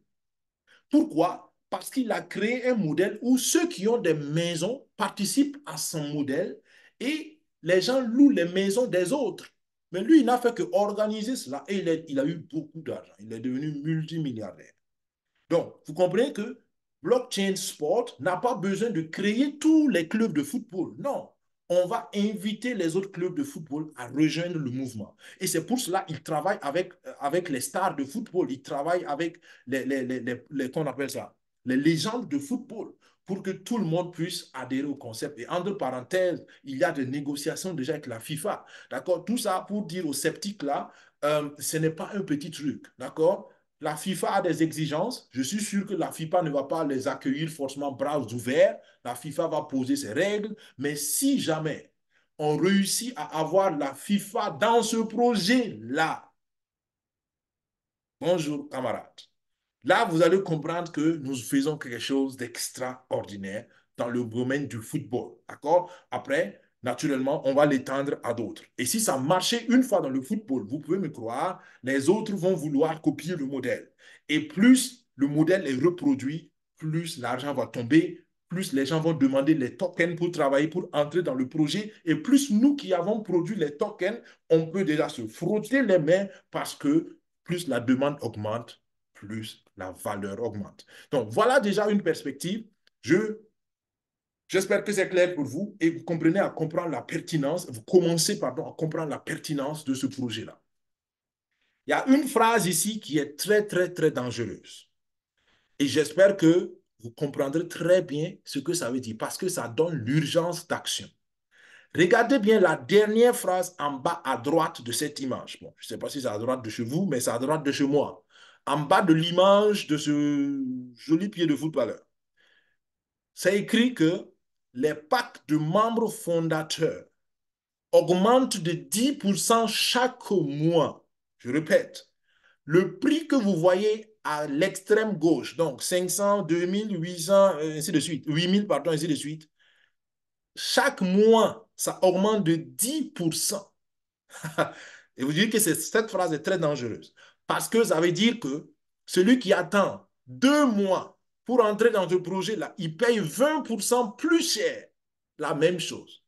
Pourquoi? Parce qu'il a créé un modèle où ceux qui ont des maisons participent à son modèle et les gens louent les maisons des autres. Mais lui, il n'a fait qu'organiser cela et il a eu beaucoup d'argent. Il est devenu multimilliardaire. Donc, vous comprenez que Blockchain Sport n'a pas besoin de créer tous les clubs de football. Non, on va inviter les autres clubs de football à rejoindre le mouvement. Et c'est pour cela qu'il travaille avec les stars de football, il travaille avec qu'on appelle ça, les légendes de football pour que tout le monde puisse adhérer au concept. Et entre parenthèses, il y a des négociations déjà avec la FIFA. D'accord? Tout ça pour dire aux sceptiques là, ce n'est pas un petit truc. D'accord? La FIFA a des exigences. Je suis sûr que la FIFA ne va pas les accueillir forcément bras ouverts. La FIFA va poser ses règles. Mais si jamais on réussit à avoir la FIFA dans ce projet-là, bonjour camarades, là, vous allez comprendre que nous faisons quelque chose d'extraordinaire dans le domaine du football. D'accord? Après, naturellement, on va l'étendre à d'autres. Et si ça marchait une fois dans le football, vous pouvez me croire, les autres vont vouloir copier le modèle. Et plus le modèle est reproduit, plus l'argent va tomber, plus les gens vont demander les tokens pour travailler, pour entrer dans le projet. Et plus nous qui avons produit les tokens, on peut déjà se frotter les mains parce que plus la demande augmente, plus la valeur augmente. Donc, voilà déjà une perspective. J'espère que c'est clair pour vous et vous comprenez à comprendre la pertinence, vous commencez, pardon, à comprendre la pertinence de ce projet-là. Il y a une phrase ici qui est très, très, très dangereuse. Et j'espère que vous comprendrez très bien ce que ça veut dire parce que ça donne l'urgence d'action. Regardez bien la dernière phrase en bas à droite de cette image. Bon, je ne sais pas si c'est à droite de chez vous, mais c'est à droite de chez moi. En bas de l'image de ce joli pied de footballeur, c'est écrit que les packs de membres fondateurs augmentent de 10% chaque mois. Je répète, le prix que vous voyez à l'extrême gauche, donc 500, 2000, 800, ainsi de suite, 8000, pardon, ainsi de suite, chaque mois, ça augmente de 10%. Et vous dites que cette phrase est très dangereuse. Parce que ça veut dire que celui qui attend 2 mois pour entrer dans ce projet-là, il paye 20% plus cher. La même chose.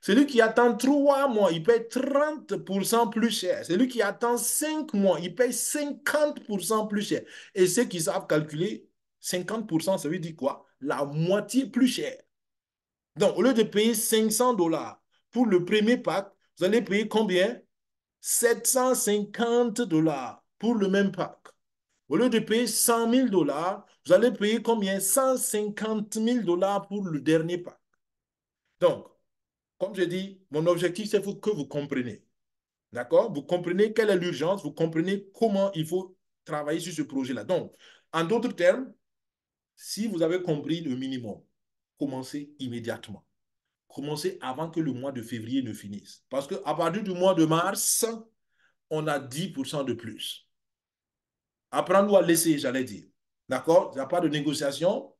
Celui qui attend 3 mois, il paye 30% plus cher. Celui qui attend 5 mois, il paye 50% plus cher. Et ceux qui savent calculer, 50%, ça veut dire quoi? La moitié plus cher. Donc, au lieu de payer $500 pour le premier pack, vous allez payer combien? $750 pour le même pack. Au lieu de payer $100 000, vous allez payer combien? $150 000 pour le dernier pack. Donc, comme je dis, mon objectif, c'est que vous compreniez. D'accord? Vous comprenez quelle est l'urgence, vous comprenez comment il faut travailler sur ce projet-là. Donc, en d'autres termes, si vous avez compris le minimum, commencez immédiatement. Commencez avant que le mois de février ne finisse. Parce qu'à partir du mois de mars, on a 10% de plus. Apprendre ou à laisser, j'allais dire. D'accord? Il n'y a pas de négociation.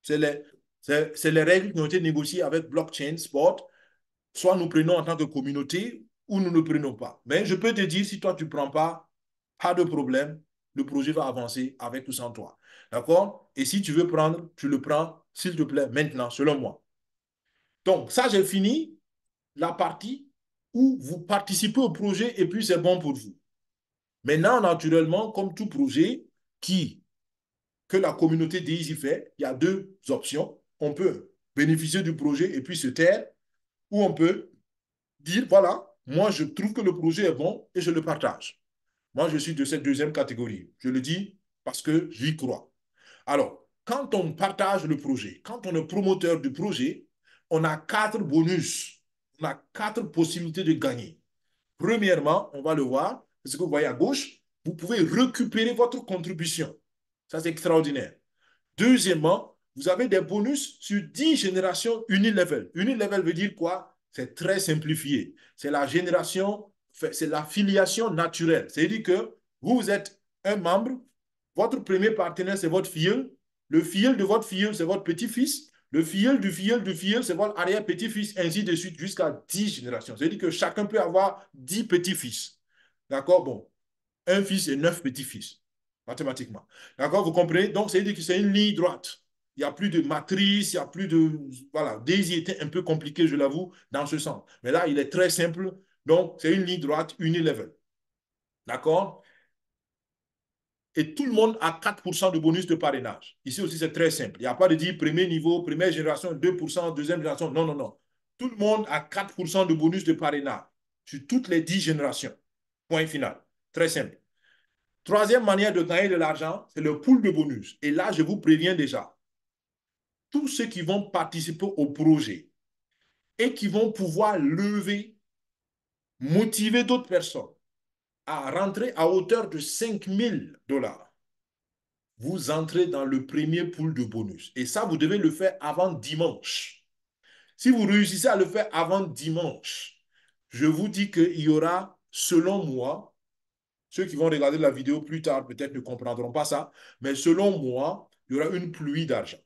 C'est les règles qui ont été négociées avec Blockchain Sport. Soit nous prenons en tant que communauté ou nous ne prenons pas. Mais je peux te dire, si toi, tu ne prends pas, pas de problème. Le projet va avancer avec ou sans toi. D'accord? Et si tu veux prendre, tu le prends, s'il te plaît, maintenant, selon moi. Donc, ça, j'ai fini la partie où vous participez au projet et puis c'est bon pour vous. Maintenant, naturellement, comme tout projet que la communauté DISY fait, il y a deux options. On peut bénéficier du projet et puis se taire, ou on peut dire, voilà, moi, je trouve que le projet est bon et je le partage. Moi, je suis de cette deuxième catégorie. Je le dis parce que j'y crois. Alors, quand on partage le projet, quand on est promoteur du projet, on a 4 bonus. On a 4 possibilités de gagner. Premièrement, on va le voir, c'est ce que vous voyez à gauche, vous pouvez récupérer votre contribution. Ça, c'est extraordinaire. Deuxièmement, vous avez des bonus sur 10 générations unilevel. Unilevel veut dire quoi? C'est très simplifié. C'est la génération, c'est la filiation naturelle. C'est-à-dire que vous êtes un membre, votre premier partenaire, c'est votre filleul. Le filleul de votre filleul, c'est votre petit-fils. Le filleul du filleul du filleul, c'est votre arrière-petit-fils, ainsi de suite, jusqu'à 10 générations. C'est-à-dire que chacun peut avoir 10 petits-fils. D'accord? Bon, un fils et 9 petits-fils, mathématiquement. D'accord, vous comprenez? Donc, c'est-à-dire que c'est une ligne droite. Il n'y a plus de matrice, il n'y a plus de... Voilà, Daisy était un peu compliqué, je l'avoue, dans ce sens. Mais là, il est très simple. Donc, c'est une ligne droite unilevel. D'accord? Et tout le monde a 4% de bonus de parrainage. Ici aussi, c'est très simple. Il n'y a pas de dire premier niveau, première génération, 2%, deuxième génération. Non, non, non. Tout le monde a 4% de bonus de parrainage sur toutes les 10 générations. Point final. Très simple. Troisième manière de gagner de l'argent, c'est le pool de bonus. Et là, je vous préviens déjà, tous ceux qui vont participer au projet et qui vont pouvoir lever, motiver d'autres personnes à rentrer à hauteur de 5 000 $, vous entrez dans le premier pool de bonus. Et ça, vous devez le faire avant dimanche. Si vous réussissez à le faire avant dimanche, je vous dis qu'il y aura, selon moi, ceux qui vont regarder la vidéo plus tard peut-être ne comprendront pas ça, mais selon moi, il y aura une pluie d'argent.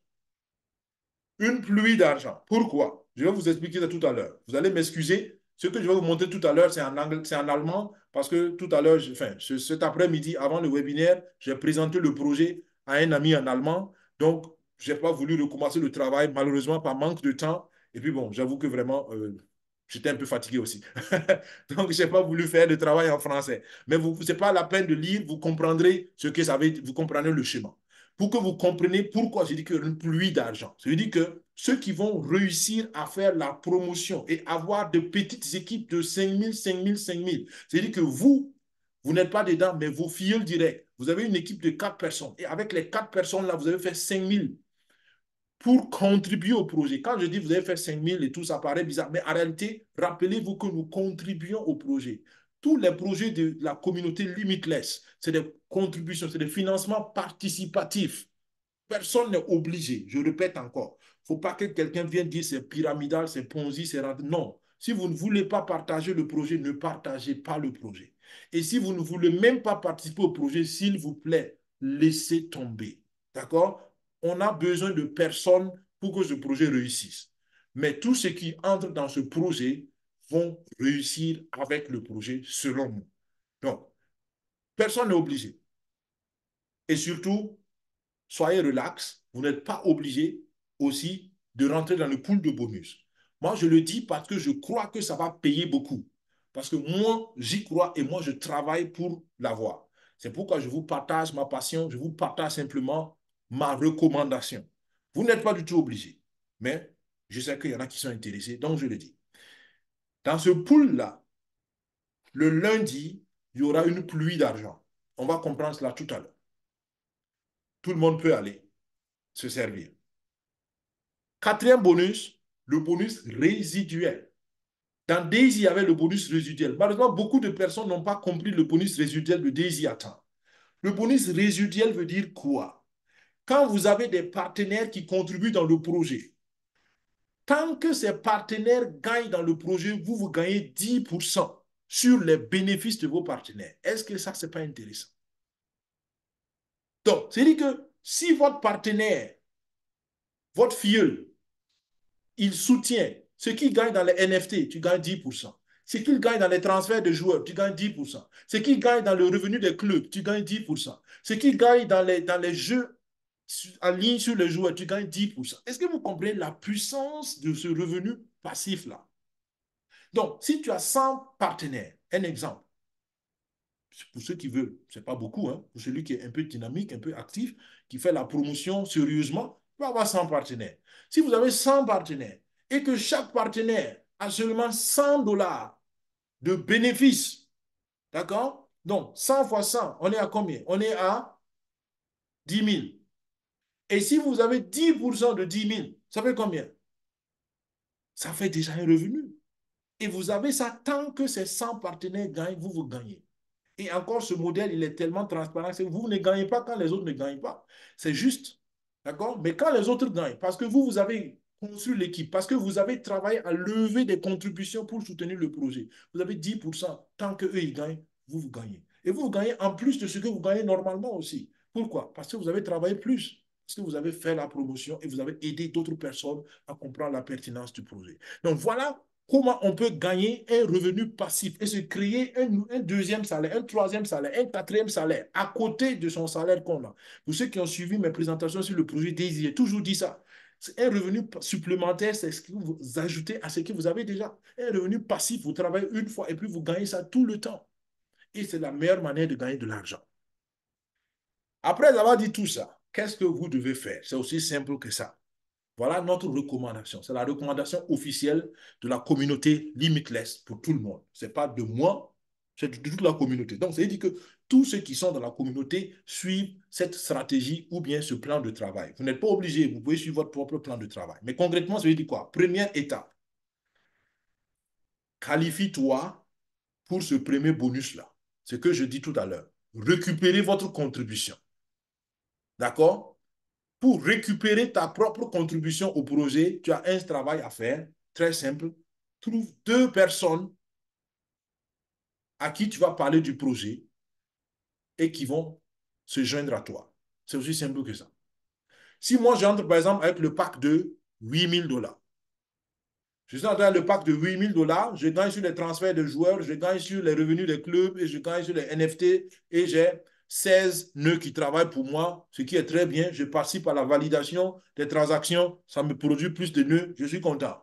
Une pluie d'argent. Pourquoi? Je vais vous expliquer ça tout à l'heure. Vous allez m'excuser. Ce que je vais vous montrer tout à l'heure, c'est en anglais, c'est en allemand, parce que tout à l'heure, enfin, cet après-midi, avant le webinaire, j'ai présenté le projet à un ami en allemand. Donc, je n'ai pas voulu recommencer le travail, malheureusement, par manque de temps. Et puis, bon, j'avoue que vraiment, j'étais un peu fatigué aussi. Donc, je n'ai pas voulu faire le travail en français. Mais ce n'est pas la peine de lire, vous comprendrez ce que ça veut dire, vous comprenez le schéma pour que vous compreniez pourquoi je dis qu'il y a une pluie d'argent. Je dis que ceux qui vont réussir à faire la promotion et avoir de petites équipes de 5 000, 5 000, 5 000, c'est-à-dire que vous n'êtes pas dedans, mais vos filles direct. Vous avez une équipe de 4 personnes. Et avec les 4 personnes-là, vous avez fait 5 000 pour contribuer au projet. Quand je dis vous avez fait 5 000 et tout, ça paraît bizarre, mais en réalité, rappelez-vous que nous contribuons au projet. Tous les projets de la communauté Limitless, c'est des contributions, c'est des financements participatifs. Personne n'est obligé. Je répète encore. Il ne faut pas que quelqu'un vienne dire c'est pyramidal, c'est Ponzi, c'est rentable. Non. Si vous ne voulez pas partager le projet, ne partagez pas le projet. Et si vous ne voulez même pas participer au projet, s'il vous plaît, laissez tomber. D'accord? On a besoin de personnes pour que ce projet réussisse. Mais tous ceux qui entrent dans ce projet vont réussir avec le projet, selon moi. Donc, personne n'est obligé. Et surtout, soyez relax, vous n'êtes pas obligé aussi de rentrer dans le pool de bonus. Moi, je le dis parce que je crois que ça va payer beaucoup. Parce que moi, j'y crois et moi, je travaille pour l'avoir. C'est pourquoi je vous partage ma passion, je vous partage simplement ma recommandation. Vous n'êtes pas du tout obligé, mais je sais qu'il y en a qui sont intéressés, donc je le dis. Dans ce pool-là, le lundi, il y aura une pluie d'argent. On va comprendre cela tout à l'heure. Tout le monde peut aller se servir. Quatrième bonus, le bonus résiduel. Dans Daisy, il y avait le bonus résiduel. Malheureusement, beaucoup de personnes n'ont pas compris le bonus résiduel de Daisy à temps. Le bonus résiduel veut dire quoi? Quand vous avez des partenaires qui contribuent dans le projet, tant que ces partenaires gagnent dans le projet, vous gagnez 10% sur les bénéfices de vos partenaires. Est-ce que ça, ce n'est pas intéressant? Donc, c'est-à-dire que si votre partenaire, votre filleul, il soutient ce qu'il gagne dans les NFT, tu gagnes 10%. Ce qu'il gagne dans les transferts de joueurs, tu gagnes 10%. Ce qu'il gagne dans le revenu des clubs, tu gagnes 10%. Ce qu'il gagne dans les jeux en ligne sur les joueurs, tu gagnes 10%. Est-ce que vous comprenez la puissance de ce revenu passif-là? Donc, si tu as 100 partenaires, un exemple, pour ceux qui veulent, ce n'est pas beaucoup, hein, pour celui qui est un peu dynamique, un peu actif, qui fait la promotion sérieusement, il va avoir 100 partenaires. Si vous avez 100 partenaires et que chaque partenaire a seulement 100 $ de bénéfice. D'accord? Donc, 100 fois 100, on est à combien? On est à 10 000. Et si vous avez 10% de 10 000, ça fait combien? Ça fait déjà un revenu. Et vous avez ça tant que ces 100 partenaires gagnent, vous gagnez. Et encore, ce modèle, il est tellement transparent que vous ne gagnez pas quand les autres ne gagnent pas. C'est juste. D'accord? Mais quand les autres gagnent, parce que vous avez construit l'équipe, parce que vous avez travaillé à lever des contributions pour soutenir le projet, vous avez 10%. Tant qu'eux, ils gagnent, vous gagnez. Et vous gagnez en plus de ce que vous gagnez normalement aussi. Pourquoi? Parce que vous avez travaillé plus. Parce que vous avez fait la promotion et vous avez aidé d'autres personnes à comprendre la pertinence du projet. Donc voilà comment on peut gagner un revenu passif et se créer un deuxième salaire, un troisième salaire, un quatrième salaire à côté de son salaire qu'on a. Pour ceux qui ont suivi mes présentations sur le projet Daisy, j'ai toujours dit ça. C'est un revenu supplémentaire, c'est ce que vous ajoutez à ce que vous avez déjà. Un revenu passif, vous travaillez une fois et puis vous gagnez ça tout le temps. Et c'est la meilleure manière de gagner de l'argent. Après avoir dit tout ça, qu'est-ce que vous devez faire? C'est aussi simple que ça. Voilà notre recommandation. C'est la recommandation officielle de la communauté Limitless pour tout le monde. Ce n'est pas de moi, c'est de toute la communauté. Donc, ça veut dire que tous ceux qui sont dans la communauté suivent cette stratégie ou bien ce plan de travail. Vous n'êtes pas obligé, vous pouvez suivre votre propre plan de travail. Mais concrètement, ça veut dire quoi? Première étape, qualifie-toi pour ce premier bonus-là. Ce que je dis tout à l'heure. Récupérez votre contribution. D'accord? Pour récupérer ta propre contribution au projet, tu as un travail à faire, très simple. Trouve deux personnes à qui tu vas parler du projet et qui vont se joindre à toi. C'est aussi simple que ça. Si moi, j'entre par exemple avec le pack de 8 000 $, je suis en train le pack de 8 000 $, je gagne sur les transferts de joueurs, je gagne sur les revenus des clubs et je gagne sur les NFT et j'ai 16 nœuds qui travaillent pour moi, ce qui est très bien. Je participe à la validation des transactions, ça me produit plus de nœuds, je suis content.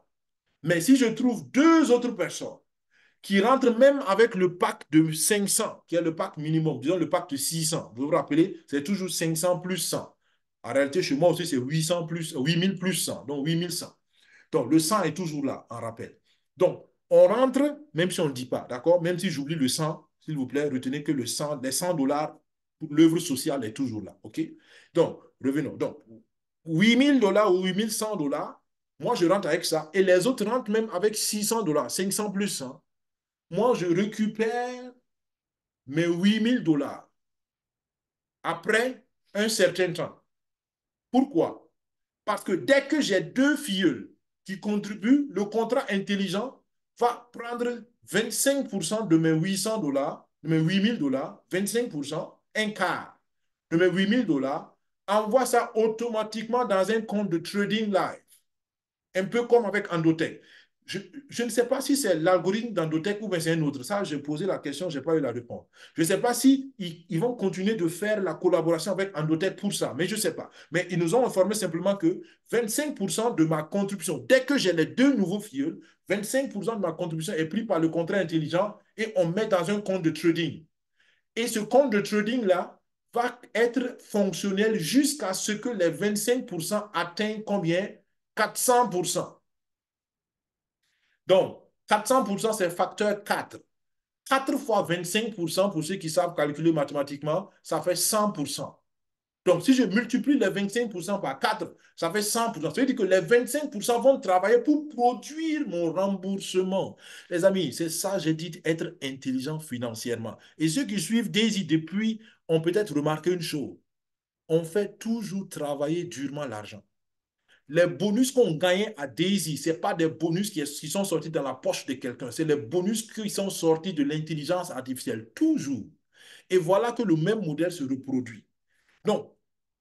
Mais si je trouve deux autres personnes qui rentrent même avec le pack de 500, qui est le pack minimum, disons le pack de 600, vous vous rappelez, c'est toujours 500 plus 100. En réalité, chez moi aussi, c'est 800 plus, 8000 plus 100, donc 8100. Donc, le 100 est toujours là, en rappel. Donc, on rentre, même si on ne dit pas, d'accord? Même si j'oublie le 100, s'il vous plaît, retenez que le 100, les 100 dollars, l'œuvre sociale est toujours là, OK? Donc, revenons. Donc, 8000 $ ou 8100 $, moi, je rentre avec ça. Et les autres rentrent même avec 600 $, 500 plus 100. Moi, je récupère mes 8000 $ après un certain temps. Pourquoi? Parce que dès que j'ai deux filleuls qui contribuent, le contrat intelligent va prendre 25% de mes 800 $, de mes 8000 $, 25%, un quart de mes 8000 $, envoie ça automatiquement dans un compte de trading live. Un peu comme avec Endotech. Je ne sais pas si c'est l'algorithme d'Endotech ou bien c'est un autre. Ça, j'ai posé la question, je n'ai pas eu la réponse. Je ne sais pas si ils vont continuer de faire la collaboration avec Endotech pour ça, mais je ne sais pas. Mais ils nous ont informé simplement que 25% de ma contribution, dès que j'ai les deux nouveaux filleuls, 25% de ma contribution est pris par le contrat intelligent et on met dans un compte de trading. Et ce compte de trading-là va être fonctionnel jusqu'à ce que les 25% atteignent combien? 400%. Donc, 400%, c'est facteur 4. 4 fois 25%, pour ceux qui savent calculer mathématiquement, ça fait 100%. Donc, si je multiplie les 25% par 4, ça fait 100%. Ça veut dire que les 25% vont travailler pour produire mon remboursement. Les amis, c'est ça, j'ai dit, être intelligent financièrement. Et ceux qui suivent Daisy depuis ont peut-être remarqué une chose. On fait toujours travailler durement l'argent. Les bonus qu'on gagnait à Daisy, ce n'est pas des bonus qui sont sortis dans la poche de quelqu'un, c'est les bonus qui sont sortis de l'intelligence artificielle, toujours. Et voilà que le même modèle se reproduit. Donc,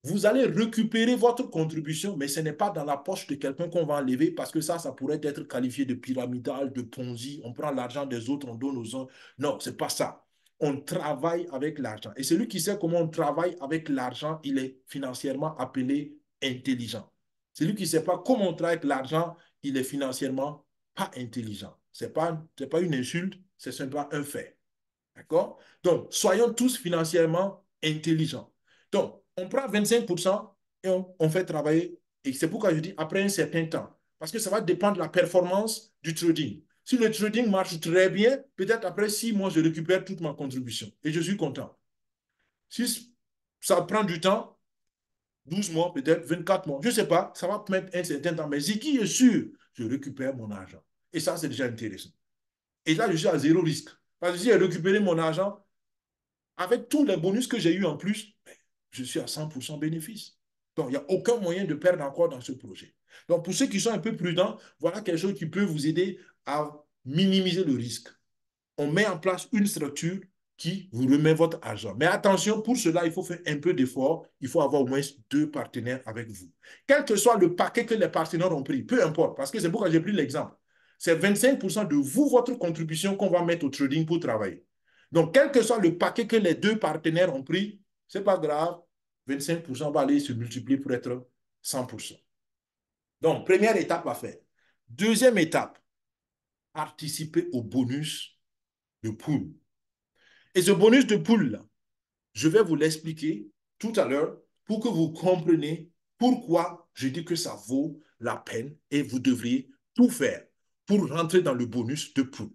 vous allez récupérer votre contribution, mais ce n'est pas dans la poche de quelqu'un qu'on va enlever parce que ça pourrait être qualifié de pyramidal, de Ponzi. On prend l'argent des autres, on donne aux uns. Non, ce n'est pas ça. On travaille avec l'argent. Et celui qui sait comment on travaille avec l'argent, il est financièrement appelé intelligent. Celui qui ne sait pas comment on travaille avec l'argent, il est financièrement pas intelligent. Ce n'est pas une insulte, c'est simplement un fait. D'accord? Donc, soyons tous financièrement intelligents. Donc, on prend 25% et on fait travailler. Et c'est pourquoi je dis après un certain temps. Parce que ça va dépendre de la performance du trading. Si le trading marche très bien, peut-être après 6 mois, je récupère toute ma contribution et je suis content. Si ça prend du temps, 12 mois, peut-être 24 mois, je ne sais pas, ça va mettre un certain temps, mais ce qui est sûr, je récupère mon argent. Et ça, c'est déjà intéressant. Et là, je suis à zéro risque. Parce que si j'ai récupéré mon argent, avec tous les bonus que j'ai eu en plus, je suis à 100% bénéfice. Donc, il n'y a aucun moyen de perdre encore dans ce projet. Donc, pour ceux qui sont un peu prudents, voilà quelque chose qui peut vous aider à minimiser le risque. On met en place une structure qui vous remet votre argent. Mais attention, pour cela, il faut faire un peu d'effort. Il faut avoir au moins 2 partenaires avec vous. Quel que soit le paquet que les partenaires ont pris, peu importe, parce que c'est pourquoi j'ai pris l'exemple. C'est 25% de vous, votre contribution qu'on va mettre au trading pour travailler. Donc, quel que soit le paquet que les 2 partenaires ont pris, ce n'est pas grave. 25% va aller se multiplier pour être 100%. Donc, première étape à faire. Deuxième étape, participer au bonus de pool. Et ce bonus de pool, je vais vous l'expliquer tout à l'heure pour que vous compreniez pourquoi je dis que ça vaut la peine et vous devriez tout faire pour rentrer dans le bonus de pool.